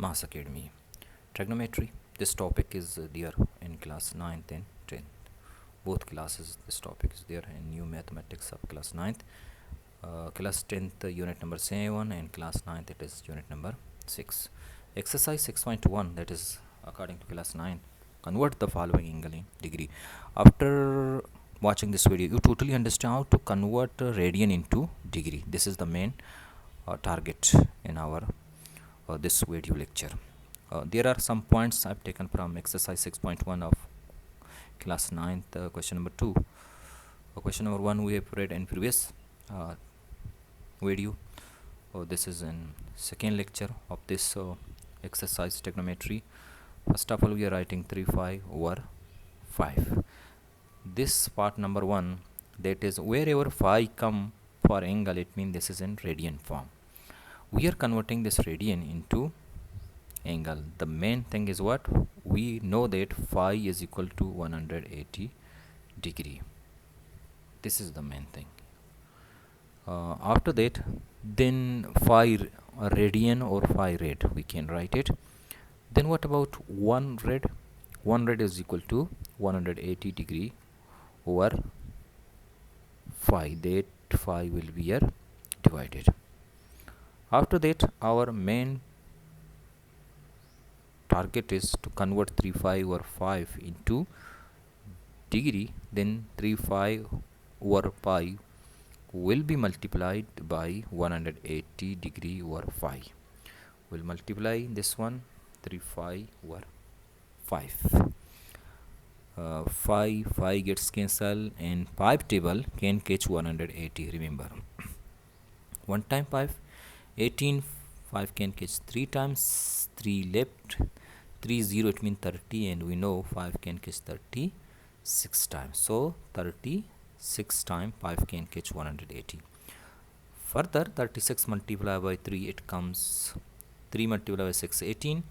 Mass Academy. Trigonometry. This topic is there in class 9th and 10th. Both classes this topic is there in new mathematics of class 9th. Class 10th unit number 7 and class 9th it is unit number 6. Exercise 6.1, that is according to class 9. Convert the following angle in degree. After watching this video, you totally understand how to convert radian into degree. This is the main target in our this video lecture. There are some points I've taken from exercise 6.1 of class 9th. Question number 2. Question number 1 we have read in previous video. This is in second lecture of this exercise trigonometry. First of all, we are writing 3 5 over 5. This part number 1, that is wherever phi come for angle, it means this is in radian form. We are converting this radian into angle. The main thing is what? We know that phi is equal to 180 degree. This is the main thing. After that, then phi radian or phi rad, we can write it. Then what about 1 rad? 1 rad is equal to 180 degree over phi. That phi will be here divided. After that, our main target is to convert 3 5 over 5 into degree. Then 3 5 over pi will be multiplied by 180 degree over phi. We'll multiply this one, 3 5 over 5. 5 gets cancelled and 5 table can catch 180. Remember, 1 time 5, 18. 5 can catch 3 times, 3 left, 3 0, it means 30, and we know 5 can catch 36 times. So 36 times 5 can catch 180. Further, 36 multiplied by 3, it comes 3 multiplied by 6, 18.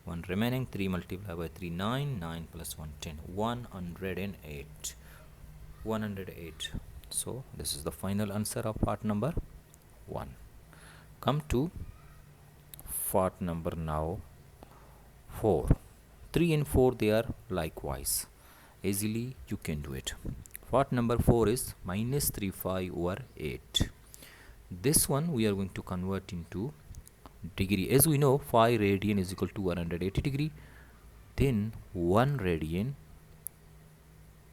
1 remaining, 3 multiplied by 3, 9. 9 plus 1, 10. 108. 108. So this is the final answer of part number 1. Come to part number now 4. 3 and 4, they are likewise. Easily you can do it. Part number 4 is minus 3 5 over 8. This one we are going to convert into degree. As we know, phi radian is equal to 180 degree. Then 1 radian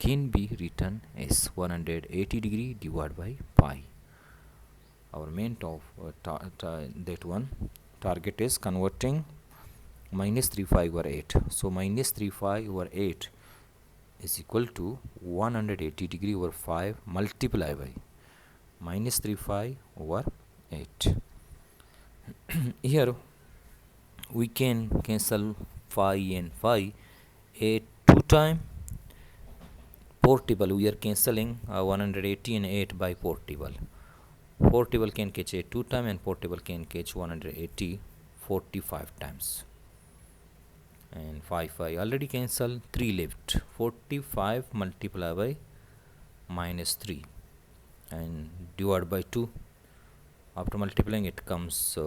can be written as 180 degree divided by pi. Our main that one target is converting minus 3 5 over 8. So minus 3 5 over 8 is equal to 180 degree over 5 multiplied by minus 3 5 over 8. Here we can cancel phi and phi. 8 2 time, portable we are cancelling 180 and 8 by portable. Portable can catch 8 2 times and portable can catch 180 45 times. And 5 5 already cancel, 3 left. 45 multiplied by minus 3 and divided by 2. After multiplying it comes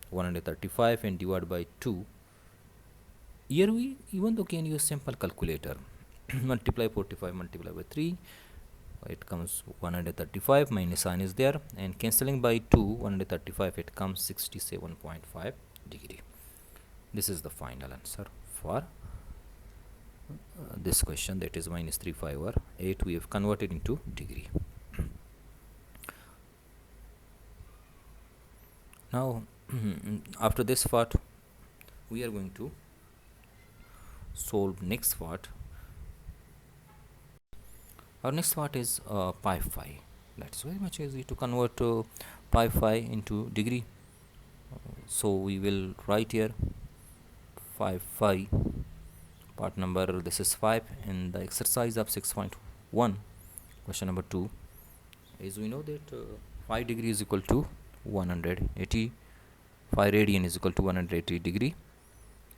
135 and divided by 2. Here we even though can use simple calculator. Multiply 45 multiplied by 3, it comes 135, minus sign is there, and cancelling by 2 135, it comes 67.5 degree. This is the final answer for this question, that is minus 3 5 over 8 we have converted into degree. Now after this part we are going to solve next part. Our next part is pi phi. That's very much easy to convert pi phi into degree. So we will write here 5 phi. Part number, this is 5 in the exercise of 6.1. Question number 2. As we know that phi degree is equal to 180. Phi radian is equal to 180 degree.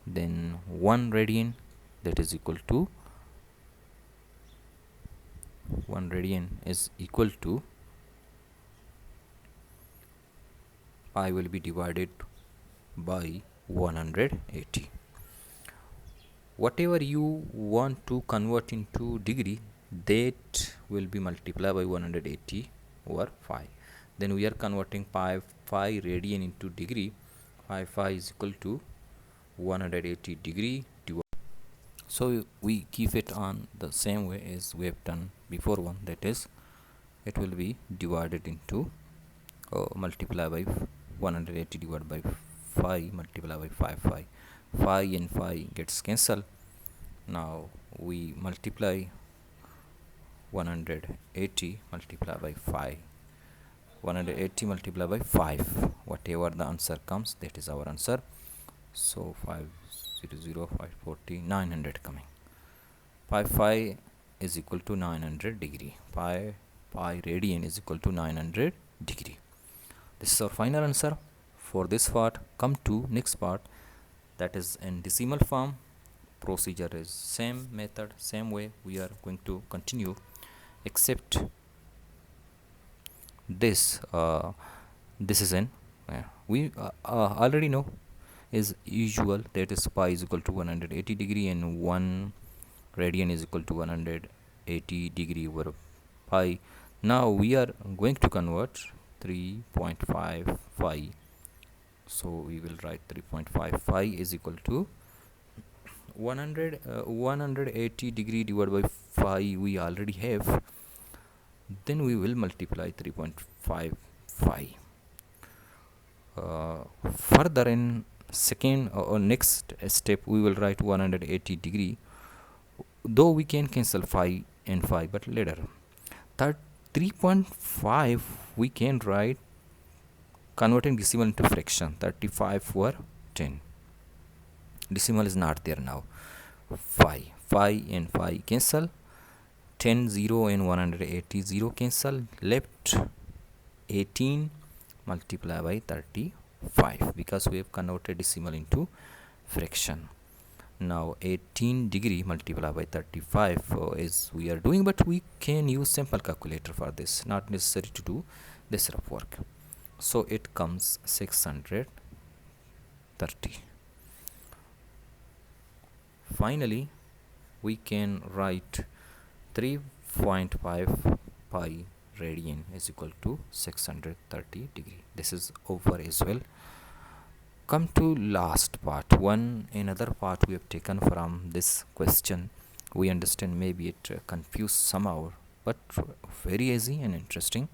Then 1 radian, that is equal to 1 radian is equal to pi will be divided by 180. Whatever you want to convert into degree, that will be multiplied by 180 over 5. Then we are converting pi radian into degree. Pi is equal to 180 degree. So we keep it on the same way as we have done before one, that is, it will be divided into multiply by 180 divided by 5 multiply by 5 and 5 gets cancelled. Now we multiply 180 multiply by 5, 180 multiply by 5, whatever the answer comes, that is our answer. So 500 540 900 coming. Pi is equal to 900 degree. Pi radian is equal to 900 degree. This is our final answer for this part. Come to next part, that is in decimal form. Procedure is same method, same way we are going to continue, except this this is in we already know is usual, that is pi is equal to 180 degree and 1 radian is equal to 180 degree over pi. Now we are going to convert 3.55, so we will write 3.55 is equal to 180 degree divided by 5 we already have, then we will multiply 3.55. Further in second or next step we will write 180 degree, though we can cancel 5 and 5, but later. 3.5 we can write converting decimal into fraction, 35 over 10. Decimal is not there now. 5 and 5 cancel, 10 0 and 180 0 cancel, left 18 multiply by 35 because we have converted decimal into fraction. Now 18 degree multiply by 35 is we are doing, but we can use simple calculator for this, not necessary to do this rough work. So it comes 630. Finally we can write 3.5 pi radian is equal to 630 degree. This is over as well. Come to last part, another part we have taken from this question. We understand maybe it confused somehow, but very easy and interesting,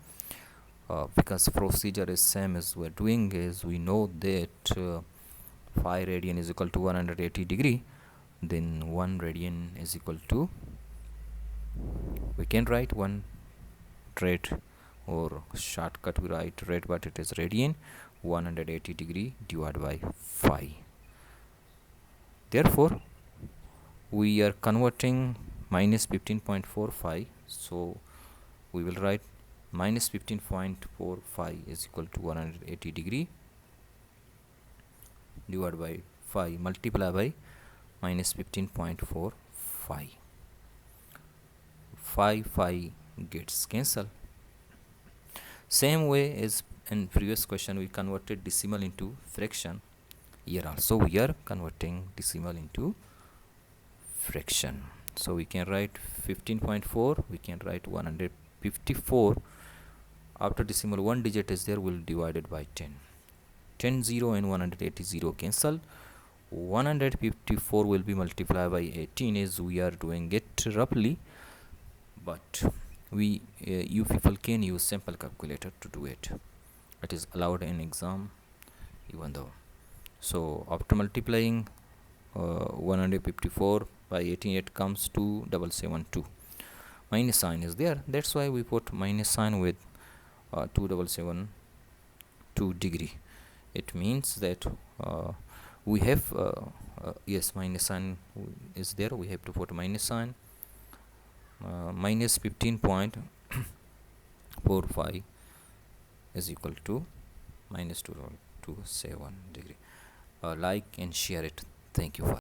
because procedure is same as we're doing. Is we know that 5 radian is equal to 180 degree, then 1 radian is equal to, we can write 1 rad, or shortcut we write rad, but it is radian, 180 degree divided by 5. Therefore we are converting minus 15.45, so we will write minus 15.45 is equal to 180 degree divided by 5 multiply by minus 15.45. 5 gets cancelled. Same way as in previous question we converted decimal into fraction, here also we are converting decimal into fraction. So we can write 15.4, we can write 154. After decimal 1 digit is there, will divide it by 10. 10 0 and 180 0 cancel. 154 will be multiplied by 18 as we are doing it roughly, but we you people can use simple calculator to do it. It is allowed in exam even though. So after multiplying 154 by 18, it comes to 772. Minus sign is there, that's why we put minus sign with 2772 degree. It means that we have yes, minus sign is there, we have to put minus sign. Minus 15.45 is equal to minus 227 degree. Like and share it. Thank you for